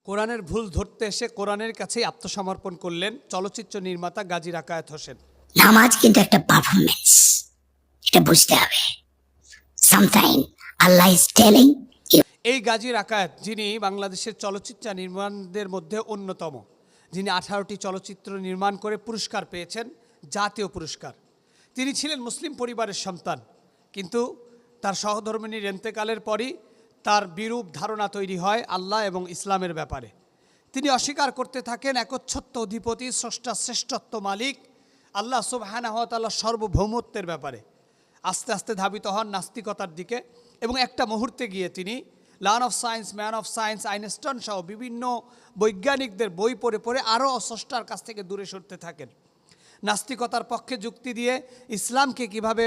কোরআনের ভুল ধরতে এসে কোরআনের কাছেই আত্মসমর্পণ করলেন চলচ্চিত্র নির্মাতা গাজী রাকায়েত হোসেন। নামাজ কিন্তু একটা পারফরমেন্স, এটা বুঝতে হবে। সামটাইম আল্লাহ ইজ টেলিং এই গাজী রাকায়েত, যিনি বাংলাদেশের চলচ্চিত্র নির্মাণদের মধ্যে অন্যতম, যিনি 18টি চলচ্চিত্র নির্মাণ করে পুরস্কার পেয়েছেন, জাতীয় পুরস্কার। তিনি ছিলেন মুসলিম পরিবারের সন্তান, কিন্তু তার সহধর্মিণীর ইন্তেকালের পরই তার বিরূপ ধারণা তৈরি হয় আল্লাহ এবং ইসলামের ব্যাপারে। তিনি অস্বীকার করতে থাকেন একচ্ছত্ব অধিপতি, স্রষ্টা, শ্রেষ্ঠত্ব মালিক আল্লাহ সুবহানাহু ওয়া তাআলার সার্বভৌমত্বের ব্যাপারে। আস্তে আস্তে ধাবিত হন নাস্তিকতার দিকে এবং একটা মুহূর্তে গিয়ে তিনি learn of science, man of science, Einstein সহ বিভিন্ন বৈজ্ঞানিকদের বই পড়ে পড়ে আরও স্রষ্টার কাছ থেকে দূরে সরতে থাকেন। নাস্তিকতার পক্ষে যুক্তি দিয়ে ইসলামকে কিভাবে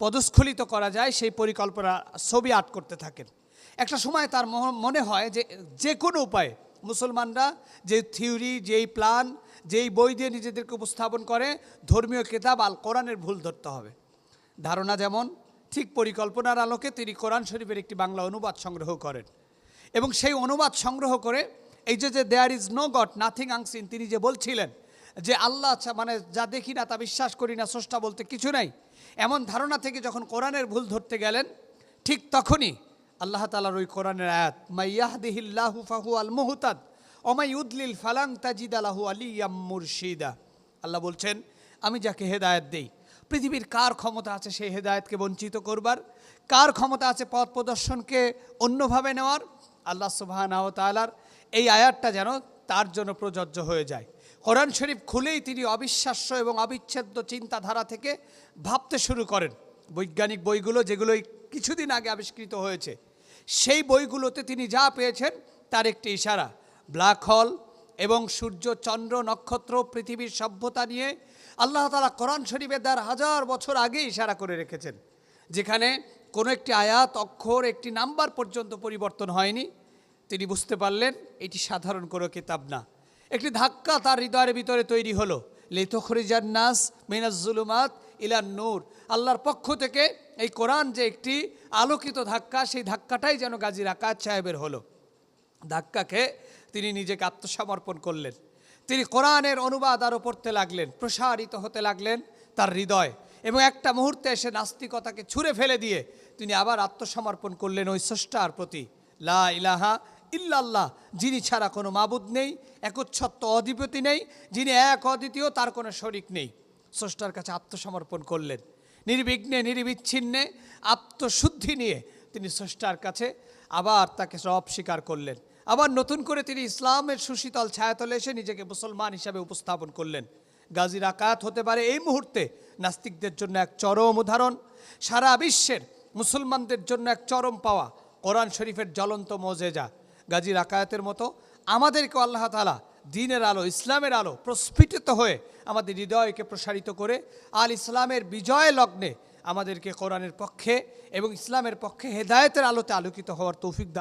পদস্খলিত করা যায় সেই পরিকল্পনা ছবি আর্ট করতে থাকেন। একটা সময় তার মনে হয় যে কোনো উপায়ে মুসলমানরা যে থিওরি, যেই প্ল্যান, যেই বই দিয়ে নিজেদেরকে উপস্থাপন করে, ধর্মীয় কিতাব আল কোরআনের ভুল ধরতে হবে। ধারণা যেমন, ঠিক পরিকল্পনার আলোকে তিনি কোরআন শরীফের একটি বাংলা অনুবাদ সংগ্রহ করেন এবং সেই অনুবাদ সংগ্রহ করে এই যে there is no God, nothing unseen, তিনি যে বলছিলেন যে আল্লাহ মানে যা দেখি না তা বিশ্বাস করি না, স্রষ্টা বলতে কিছু নাই, এমন ধারণা থেকে যখন কোরআনের ভুল ধরতে গেলেন, ঠিক তখনই আল্লাহ তাআলার ওই কোরআনের আয়াত মাইয়াহদিহিল্লাহু ফাহুয়াল মুহতাদ ওয়া মাই ইউদলিল ফালান তাজিদা লাহু আলিয়াম মুরশিদা। আল্লাহ বলছেন, আমি যাকে হেদায়েত দেই, পৃথিবীর কার ক্ষমতা আছে সেই হেদায়েতকে বঞ্চিত করবার? কার ক্ষমতা আছে পথ প্রদর্শনকে অন্যভাবে নেওয়ার? আল্লাহ সুবহানাহু ওয়া তাআলার এই আয়াতটা যেন তার জন্য প্রযোজ্য হয়ে যায়। কোরআন শরীফ খুলেই তিনি অবিশ্বাস্য এবং অবিচ্ছেদ্য চিন্তাধারা থেকে ভাবতে শুরু করেন। বৈজ্ঞানিক বইগুলো, যেগুলো কিছুদিন আগে আবিষ্কৃত হয়েছে, সেই বইগুলোতে তিনি যা পেয়েছেন তার একটি ইশারা, ব্ল্যাক হোল এবং সূর্য, চন্দ্র, নক্ষত্র, পৃথিবীর সভ্যতা নিয়ে আল্লাহ তাআলা কোরআন শরীফে 1000 বছর আগে ইশারা করে রেখেছেন, যেখানে কোনো একটি আয়াত, অক্ষর, একটি নাম্বার পর্যন্ত পরিবর্তন হয়নি। তিনি বুঝতে পারলেন এটি সাধারণ কোনো কিতাব না। একটি ধাক্কা তার হৃদয়ের ভিতরে তৈরি হলো, লিতুখরিজান নাস মিনাজ জুলুমাত ইলান নূর। আল্লাহর পক্ষ থেকে এই কোরআন যে একটি আলোকিত ধাক্কা, সেই ধাক্কাটাই যেন গাজী রাকায়েত সাহেবের হলো। ধাক্কা খেয়ে তিনি নিজেকে আত্মসমর্পণ করলেন। তিনি কোরআনের অনুবাদ আরও পড়তে লাগলেন, প্রসারিত হতে লাগলেন তার হৃদয়, এবং একটা মুহূর্তে এসে নাস্তিকতাকে ছুঁড়ে ফেলে দিয়ে তিনি আবার আত্মসমর্পণ করলেন ওই স্রষ্টার প্রতি, লা ইলাহা ইল্লাল্লাহ, যিনি ছাড়া কোনো মাবুদ নেই, একচ্ছত্ব অধিপতি নেই, যিনি এক অদ্বিতীয়, তার কোনো শরিক নেই। স্রষ্টার কাছে আত্মসমর্পণ করলেন, নির্বিঘ্নে, নির্বিচ্ছিন্নে, আত্মশুদ্ধি নিয়ে তিনি স্রষ্টার কাছে আবার তাকে রব স্বীকার করলেন। আবার নতুন করে তিনি ইসলামের সুশীতল ছায়াতলে এসে নিজেকে মুসলমান হিসাবে উপস্থাপন করলেন। গাজী রাকায়েত হতে পারে এই মুহূর্তে নাস্তিকদের জন্য এক চরম উদাহরণ, সারা বিশ্বের মুসলমানদের জন্য এক চরম পাওয়া, কোরআন শরীফের জ্বলন্ত মোজেজা। গাজী রাকায়েতের মতো আমাদেরকে আল্লাহ তাআলা দ্বীনের আলো, ইসলামের আলো প্রস্ফুটিত হয়ে আমাদের হৃদয়কে প্রসারিত করে আল ইসলামের বিজয় লগ্নে আমাদেরকে কোরআনের পক্ষে এবং ইসলামের পক্ষে হেদায়েতের আলোতে আলোকিত হওয়ার তৌফিক দান